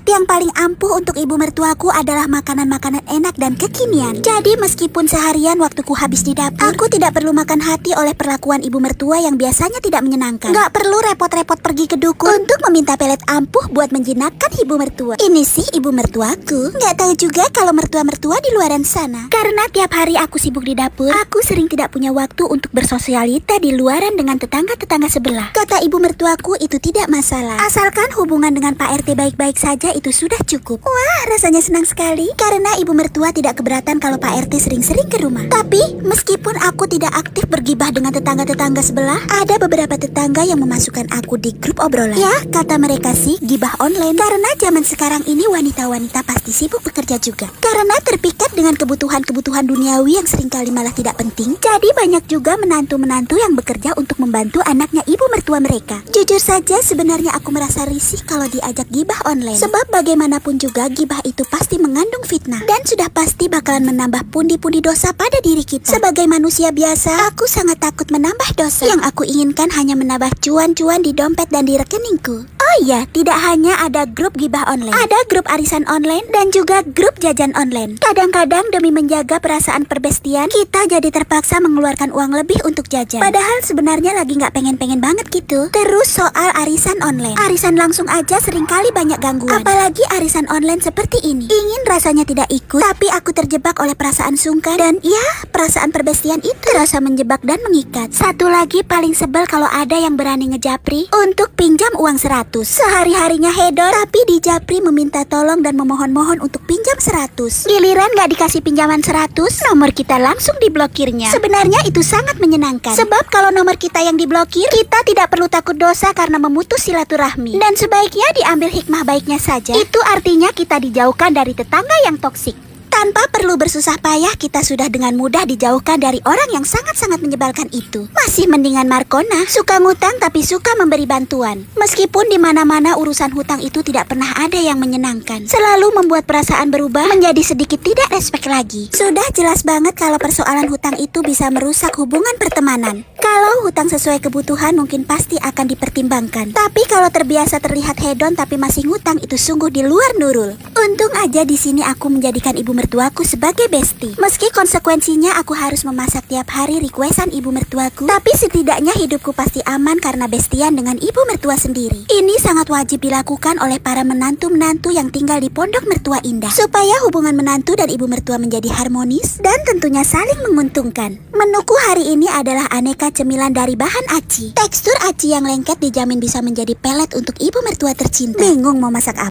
Snack yang paling ampuh untuk ibu mertuaku adalah makanan-makanan enak dan kekinian. Jadi meskipun seharian waktuku habis di dapur, aku tidak perlu makan hati oleh perlakuan ibu mertua yang biasanya tidak menyenangkan. Gak perlu repot-repot pergi ke dukun untuk meminta pelet ampuh buat menjinakkan ibu mertua. Ini sih ibu mertuaku. Gak tahu juga kalau mertua-mertua di luaran sana. Karena tiap hari aku sibuk di dapur, aku sering tidak punya waktu untuk bersosialita di luaran dengan tetangga-tetangga sebelah. Kata ibu mertuaku itu tidak masalah. Asalkan hubungan dengan Pak RT baik-baik saja itu sudah cukup. Wah, rasanya senang sekali karena ibu mertua tidak keberatan kalau Pak RT sering-sering ke rumah. Tapi meskipun aku tidak aktif bergibah dengan tetangga-tetangga sebelah, ada beberapa tetangga yang memasukkan aku di grup obrolan. Ya, kata mereka sih gibah online karena zaman sekarang ini wanita-wanita pasti sibuk bekerja juga. Karena terpikat dengan kebutuhan-kebutuhan duniawi yang seringkali malah tidak penting. Jadi banyak juga menantu-menantu yang bekerja untuk membantu anaknya ibu mertua mereka. Jujur saja sebenarnya aku merasa risih kalau diajak gibah online. Sebab bagaimanapun juga gibah itu pasti mengandung fitnah. Dan sudah pasti bakalan menambah pundi-pundi dosa pada diri kita. Sebagai manusia biasa, aku sangat takut menambah dosa. Yang aku inginkan hanya menambah cuan-cuan di dompet dan di rekeningku. Oh iya, tidak hanya ada grup gibah online, ada grup arisan online dan juga grup jajan online. Kadang-kadang demi menjaga perasaan perbestian, kita jadi terpaksa mengeluarkan uang lebih untuk jajan. Padahal sebenarnya lagi nggak pengen-pengen banget gitu. Terus soal arisan online, arisan langsung aja seringkali banyak gangguan. Apalagi arisan online seperti ini. Ingin rasanya tidak ikut, tapi aku terjebak oleh perasaan sungkan. Dan ya, perasaan perbestian itu terasa menjebak dan mengikat. Satu lagi paling sebel kalau ada yang berani ngejapri untuk pinjam uang 100. Sehari-harinya hedon, tapi dijapri meminta tolong dan memohon-mohon untuk pinjam 100. Giliran gak dikasih pinjaman 100, nomor kita langsung diblokirnya. Sebenarnya itu sangat menyenangkan. Sebab kalau nomor kita yang diblokir, kita tidak perlu takut dosa karena memutus silaturahmi. Dan sebaiknya diambil hikmah baiknya saja. Itu artinya kita dijauhkan dari tetangga yang toksik. Tanpa perlu bersusah payah, kita sudah dengan mudah dijauhkan dari orang yang sangat-sangat menyebalkan itu. Masih mendingan Markona, suka ngutang tapi suka memberi bantuan. Meskipun di mana-mana urusan hutang itu tidak pernah ada yang menyenangkan. Selalu membuat perasaan berubah menjadi sedikit tidak respek lagi. Sudah jelas banget kalau persoalan hutang itu bisa merusak hubungan pertemanan. Kalau hutang sesuai kebutuhan mungkin pasti akan dipertimbangkan. Tapi kalau terbiasa terlihat hedon tapi masih ngutang, itu sungguh di luar nurul. Untung aja di sini aku menjadikan ibu mertuaku sebagai bestie. Meski konsekuensinya aku harus memasak tiap hari requestan ibu mertuaku, tapi setidaknya hidupku pasti aman karena bestian dengan ibu mertua sendiri. Ini sangat wajib dilakukan oleh para menantu-menantu yang tinggal di pondok mertua indah, supaya hubungan menantu dan ibu mertua menjadi harmonis dan tentunya saling menguntungkan. Menuku hari ini adalah aneka cemilan dari bahan aci. Tekstur aci yang lengket dijamin bisa menjadi pelet untuk ibu mertua tercinta. Bingung mau masak apa?